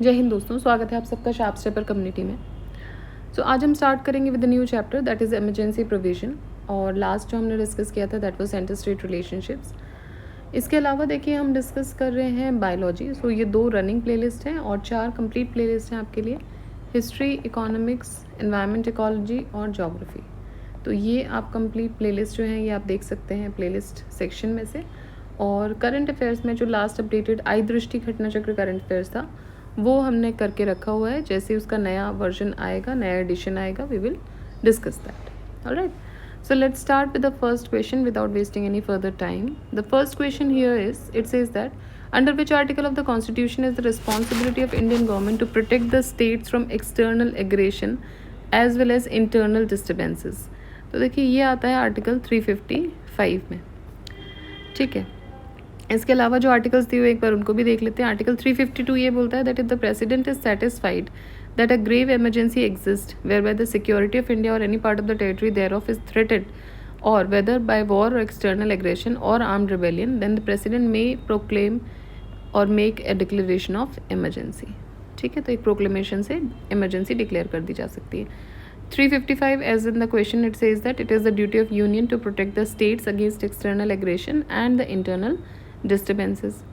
जय हिंद दोस्तों, स्वागत है आप सबका शार्प स्टेपर कम्युनिटी में। आज हम स्टार्ट करेंगे with the new chapter that is emergency provision. और लास्ट जो हमने डिस्कस किया था that was centre state relationships. इसके अलावा देखिए हम डिस्कस कर रहे हैं बायोलॉजी। ये 2 रनिंग प्लेलिस्ट हैं और 4 कंप्लीट प्लेलिस्ट हैं आपके लिए, हिस्ट्री, इकोनॉमिक्स, एनवायरनमेंट, इकोलॉजी और ज्योग्राफी। तो ये आप कंप्लीट प्लेलिस्ट जो हैं ये आप देख सकते हैं प्लेलिस्ट सेक्शन में से। और करंट अफेयर्स में जो लास्ट अपडेटेड आई दृष्टि घटना चक्र करंट अफेयर्स था वो हमने करके रखा हुआ है। जैसे ही उसका नया वर्जन आएगा, नया एडिशन आएगा, we will discuss that. Alright, so let's start with the first question without wasting any further time. The first question here is, it says that under which article of the constitution is the responsibility of Indian government to protect the states from external aggression as well as internal disturbances? तो देखिए ये आता है article 355 में। ठीक है, इसके अलावा जो आर्टिकल्स दिए हुए एक बार उनको भी देख लेते हैं। आर्टिकल 352 ये बोलता है that if the president is satisfied that a grave emergency exists whereby the security of India or any part of the territory thereof is threatened, or whether by war or external aggression or armed rebellion, then the president may proclaim or make a declaration of emergency. ठीक है, तो एक proclamation से emergency declare कर दी जा सकती है। 355 as in the question it says that it is the duty of union to protect the states against external aggression and the internal disturbances.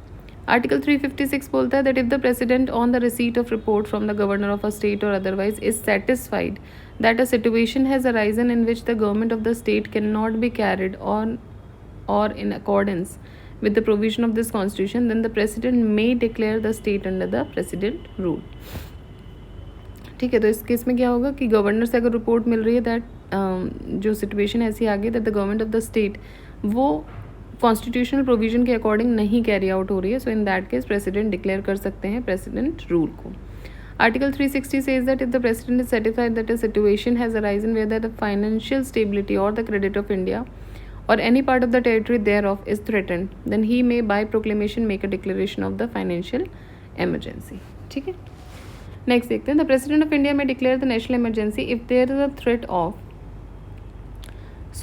Article 356 बोलता है that if the president on the receipt of report from the governor of a state or otherwise is satisfied that a situation has arisen in which the government of the state cannot be carried on or in accordance with the provision of this constitution, then the president may declare the state under the president rule. ठीक है, तो इस case में क्या होगा कि governor से अगर रिपोर्ट मिल रही है दैट जो सिचुएशन ऐसी आ गई that the government of the state वो कॉन्स्टिट्यूशनल प्रोविजन के अकॉर्डिंग नहीं कैरी आउट हो रही है, so in that case president declare कर सकते हैं प्रेसिडेंट रूल को। Article 360 says that if the president is certified that a situation has arisen where the financial stability और द क्रेडिट ऑफ इंडिया और any part of the territory thereof is threatened, then he may bye proclamation make a declaration of the financial emergency. ठीक है, next देखते हैं। The president of India may declare the national emergency if there is a threat of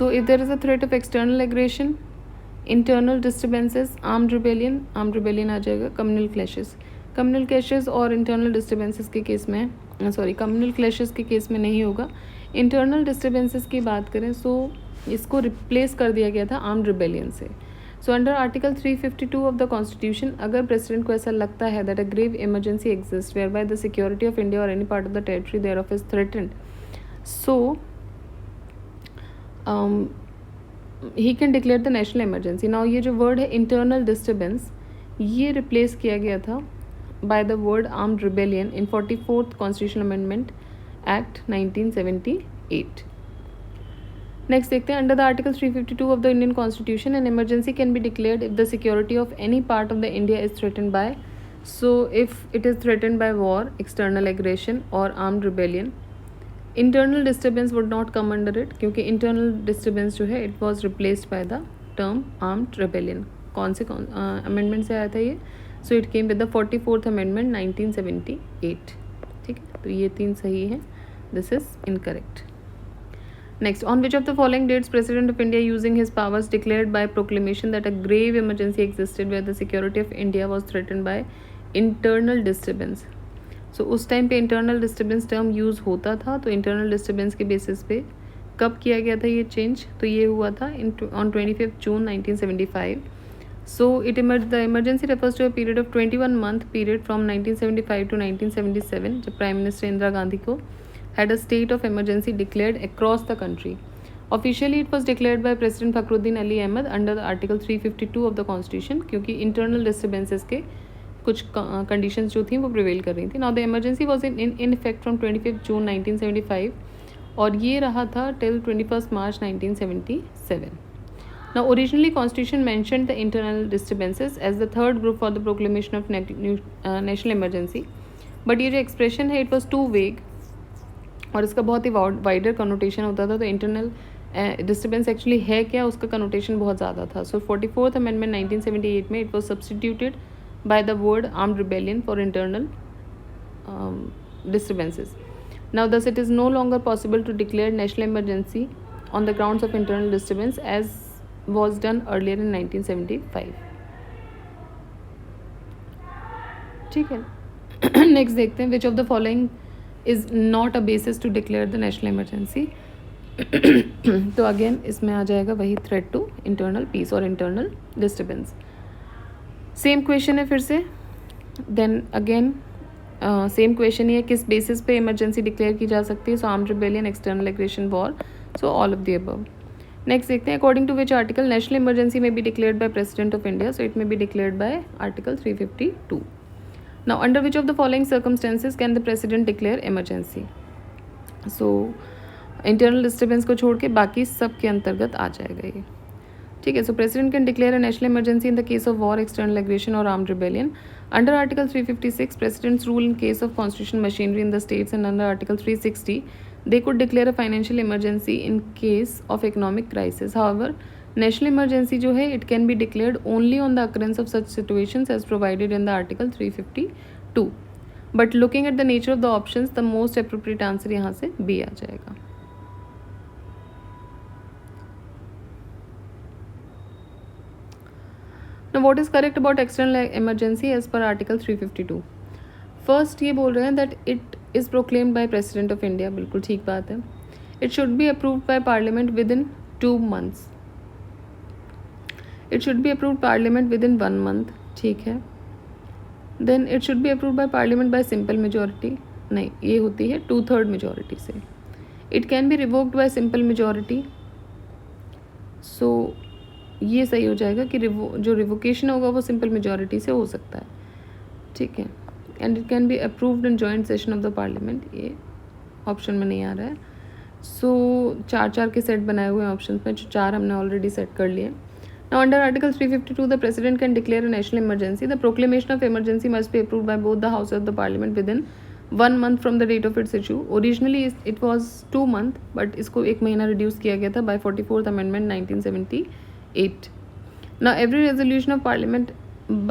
if there is a threat of external aggression, internal disturbances, armed rebellion आ जाएगा, communal clashes और internal disturbances के case में communal clashes के case में नहीं होगा। Internal disturbances की बात करें इसको रिप्लेस कर दिया गया था आर्म्ड रिबेलियन से। Under article 352 of the constitution अगर प्रेसिडेंट को ऐसा लगता है that a grave emergency exist whereby the security of India और any part of the territory thereof is threatened, he can declare the national emergency. Now ये जो word है internal disturbance ये replace किया गया था by the word armed rebellion in 44th constitutional amendment act 1978। Next देखते हैं। Under the article 352 of the Indian constitution an emergency can be declared if the security of any part of the India is threatened by, if it is threatened by war, external aggression और armed rebellion. Internal disturbance would not come under it क्योंकि internal disturbance जो है it was replaced by the term armed rebellion. कौन से amendment से आया था ये? It came with the 44th amendment 1978। ठीक है, तो ये 3 सही है, this is incorrect. Next, on which of the following dates president of India using his powers declared by proclamation that a grave emergency existed where the security of India was threatened by internal disturbance. उस time पे internal disturbance term use होता था, तो internal disturbance के basis पे कब किया गया था ये चेंज? तो ये हुआ था on 25 June 1975। The emergency refers to a period of 21 month period from 1975 to 1977 जब प्राइम मिनिस्टर इंदिरा गांधी को had a state of emergency declared across the country. Officially it was declared by President Fakhruddin Ali Ahmed under the Article 352 of the Constitution क्योंकि internal disturbances के कुछ conditions जो थी वो prevail कर रही थी। Now the emergency was in effect from 25 June 1975 और ये रहा था till 21 March 1977। Now originally constitution mentioned the internal disturbances as the third group for the proclamation of national emergency, but ये जो एक्सप्रेशन है इट वॉज टू वेग और इसका बहुत ही वाइडर कनोटेशन होता था। तो इंटरनल डिस्टर्बेंस एक्चुअली है क्या, उसका कनोटेशन बहुत ज़्यादा था। 44th अमेंडमेंट 1978 में it was substituted by the word armed rebellion for internal disturbances. Now thus it is no longer possible to declare national emergency on the grounds of internal disturbance as was done earlier in 1975. ठीक है, next देखते हैं, which of the following is not a basis to declare the national emergency. तो again इसमें आ जाएगा वही threat to internal peace और इंटरनल डिस्टर्बेंस. सेम क्वेश्चन है फिर से. देन अगेन सेम क्वेश्चन ही है, किस बेसिस पे इमरजेंसी डिक्लेयर की जा सकती है. So armed rebellion, external aggression, war. So all of the above. Next देखते हैं, according to which article national emergency may be declared by president of India. So it may be declared by article 352. Now under which of the following circumstances can the president declare emergency. So internal disturbance को छोड़ के बाकी सब के अंतर्गत आ जाएगा ये. ठीक है. So president can declare a national emergency in the case of war, external aggression और armed rebellion. Under article 356, president's rule in case of constitutional machinery in the states, and under article 360 they could declare a financial emergency in case of economic crisis. However, national emergency जो है it can be declared only on the occurrence of such situations as provided in the article 352. But looking at the nature of the options, the most appropriate answer यहाँ से B आ जाएगा. Now what is correct about external emergency as per article 352? First ये बोल रहे हैं that it is proclaimed by president of India. बिल्कुल ठीक बात है. It should be approved by parliament within 2 months. It should be approved parliament within 1 month. ठीक है. Then it should be approved by parliament by simple majority. नहीं, ये होती है 2/3 मेजोरिटी से. It can be revoked by simple majority. So ये सही हो जाएगा कि जो रिवोकेशन होगा वो सिंपल मेजोरिटी से हो सकता है. ठीक है. And it can be approved in joint session of the parliament. ये ऑप्शन में नहीं आ रहा है. सो 4 के सेट बनाए हुए हैं ऑप्शन में, जो 4 हमने ऑलरेडी सेट कर लिए. Now under article 352 the president can declare a national emergency. The proclamation of emergency must be approved by both the house of the parliament within 1 month from the date of its issue. Originally it was 2 month, but इसको 1 महीना reduce किया गया था by 44th amendment 1978. Now every resolution of parliament of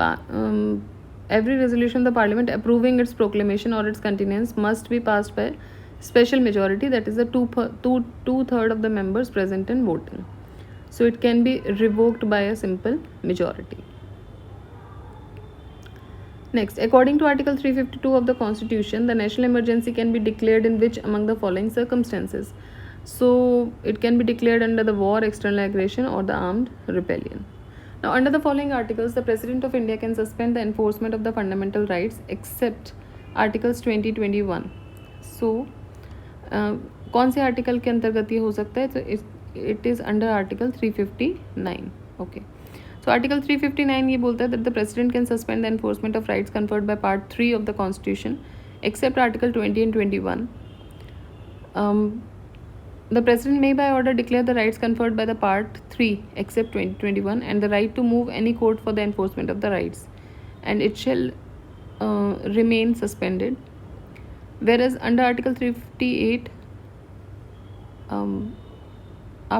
the parliament approving its proclamation or its continuance must be passed by special majority, that is the two-third of the members present and voting. So it can be revoked by a simple majority. Next, according to article 352 of the constitution, the national emergency can be declared in which among the following circumstances. So it can be declared under the war, external aggression or the armed rebellion. Now under the following articles, the president of India can suspend the enforcement of the fundamental rights except articles 20-21. So कौन से article के अंतर्गत ये हो सकता है? तो it is under article 359. Okay. So article 359 ये बोलता है that the president can suspend the enforcement of rights conferred by part 3 of the constitution except article 20 and 21. The president may by order declare the rights conferred by the part 3 except 2021 and the right to move any court for the enforcement of the rights, and it shall remain suspended. Whereas under article 358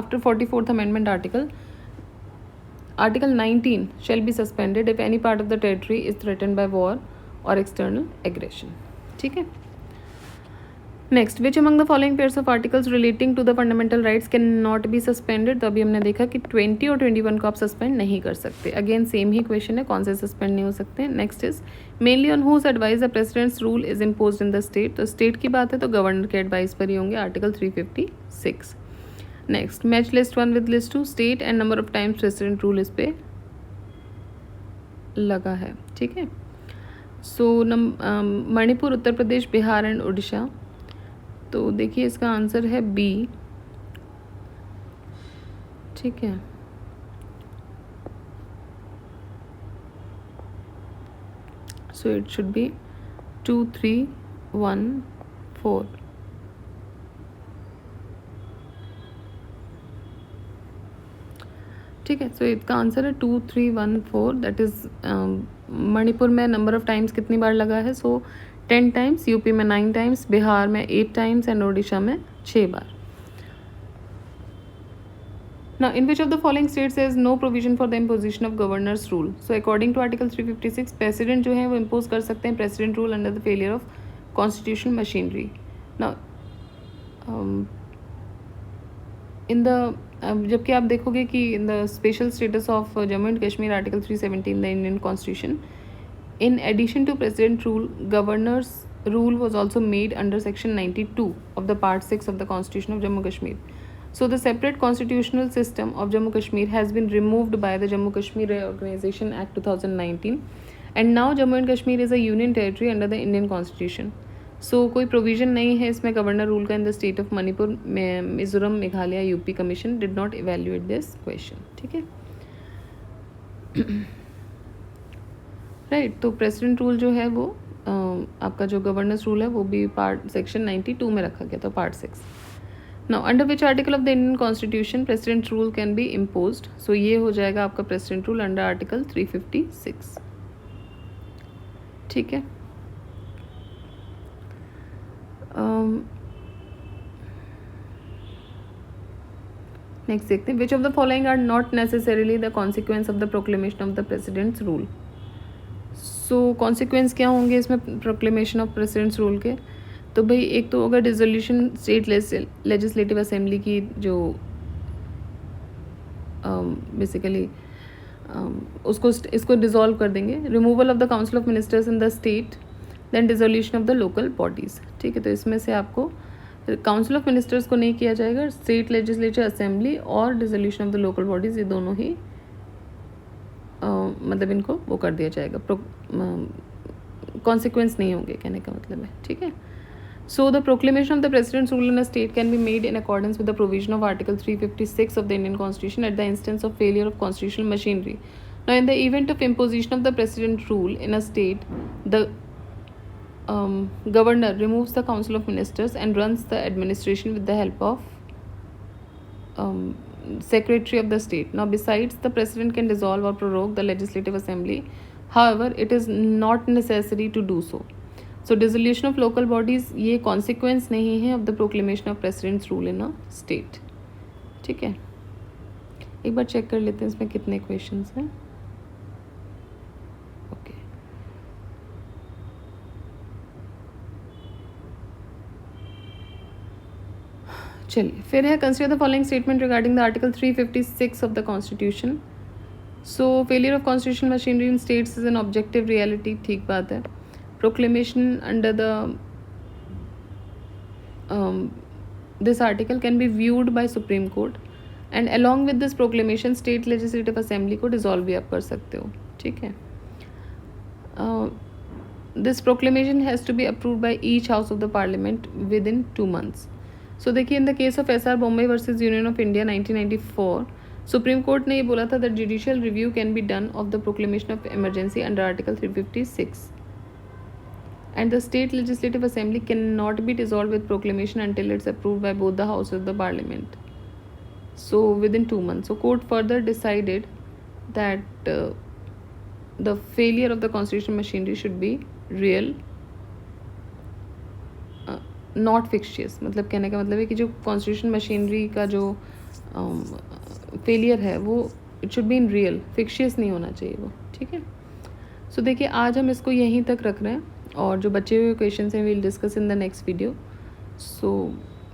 after 44th amendment article 19 shall be suspended if any part of the territory is threatened by war or external aggression. ठीक है. Next, which among the following pairs of articles relating to the fundamental rights can not be suspended. तो अभी हमने देखा कि 20 और 21 को आप सस्पेंड नहीं कर सकते. अगेन सेम ही क्वेश्चन है, कौन से सस्पेंड नहीं हो सकते. Next is mainly on whose advice the president's rule is imposed in the state. तो स्टेट की बात है तो गवर्नर के एडवाइस पर ही होंगे, article 356. Next, match list 1 with list 2. State and number of times president rule इस पे लगा है. ठीक है. सो मणिपुर, उत्तर प्रदेश, बिहार एंड उड़ीसा. तो देखिए इसका आंसर है बी. ठीक है. So it should B 2, 3, 1, 4. ठीक है. सो इसका आंसर है 2, 3, 1, 4. दैट इज़ मणिपुर में नंबर ऑफ टाइम्स कितनी बार लगा है? सो 10 times, यूपी में 9 times, बिहार में 8 times एंड उड़ीसा में 6 बार. Now, in which of the following states there is no provision for the imposition of governor's rule? So, according to article 356, president जो है वो impose कर सकते हैं president rule under the failure of constitutional machinery. Now, in the जबकि आप देखोगे कि in the special status of Jammu and Kashmir, article 317 the Indian constitution, In addition to president rule, governor's rule was also made under section 92 of the part 6 of the constitution of Jammu Kashmir. So the separate constitutional system of Jammu Kashmir has been removed by the Jammu Kashmir Reorganization Act 2019, and now Jammu and Kashmir is a union territory under the Indian constitution. So कोई provision नहीं है इसमें governor rule का इन the state of Manipur, Mizoram, Meghalaya, UP commission did not evaluate this question. ठीक है, right. तो president rule जो है वो आपका जो गवर्नर्स रूल है वो भी पार्ट सेक्शन 92 में रखा गया था, part 6. Now under which article of the Indian constitution president rule can be imposed. So ये हो जाएगा आपका प्रेसिडेंट रूल अंडर आर्टिकल 356. ठीक है. नेक्स्ट देखते हैं. Which of the following are not necessarily the consequence of the proclamation of the president's rule. So consequence क्या होंगे इसमें प्रोक्लेमेशन ऑफ प्रेसिडेंट्स रूल के. तो भाई एक तो अगर डिसोल्यूशन स्टेट लेजिस्लेटिव असेंबली की जो बेसिकली इसको डिसॉल्व कर देंगे. Removal of the council of ministers in the state, then dissolution of the local bodies. ठीक है, तो इसमें से आपको काउंसिल ऑफ मिनिस्टर्स को नहीं किया जाएगा, स्टेट लेजिस्लेटिव असेंबली और dissolution of the local bodies ये दोनों ही मतलब इनको वो कर दिया जाएगा, कॉन्सिक्वेंस नहीं होंगे कहने का मतलब है. ठीक है. So the proclamation of the president's rule in a state can be made in accordance with the provision of Article 356 of the Indian Constitution at the instance of failure of constitutional machinery. Now, in the event of imposition of the president rule in a state, the governor removes the council of ministers and runs the administration with the help of secretary of the state. Now, besides, the president can dissolve or prorogue the legislative assembly. However, it is not necessary to do so. So dissolution of local bodies ये consequence नहीं है of the proclamation of presidents rule in a state. ठीक है, एक बार check कर लेते हैं इसमें कितने क्वेश्चंस हैं. ओके, चलिए फिर है consider the following statement regarding the article 356 of the constitution. So failure of constitutional machinery in states is an objective reality. ठीक बात है. Proclamation under the this article can be viewed by Supreme Court, and along with this proclamation state legislative assembly को dissolve भी आप कर सकते हो. ठीक है. This proclamation has to be approved by each house of the parliament within 2 months. So देखिए in the case of SR Bombay versus Union of India 1994, Supreme Court ने ये बोला था that judicial review can be done of the proclamation of emergency under Article 356. And the state legislative assembly cannot be dissolved with proclamation until it's approved by both the houses of the parliament. So within 2 months. So court further decided that the failure of the constitutional machinery should be real, not fictitious. मतलब कहने का मतलब है कि जो constitutional machinery का जो failure है वो it should be in real, fictitious नहीं होना चाहिए वो. ठीक है. So देखिए आज हम इसको यहीं तक रख रहे हैं और जो बचे हुए क्वेश्चंस हैं we'll discuss in the next video. So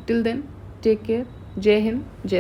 till then, take care. जय हिंद, जय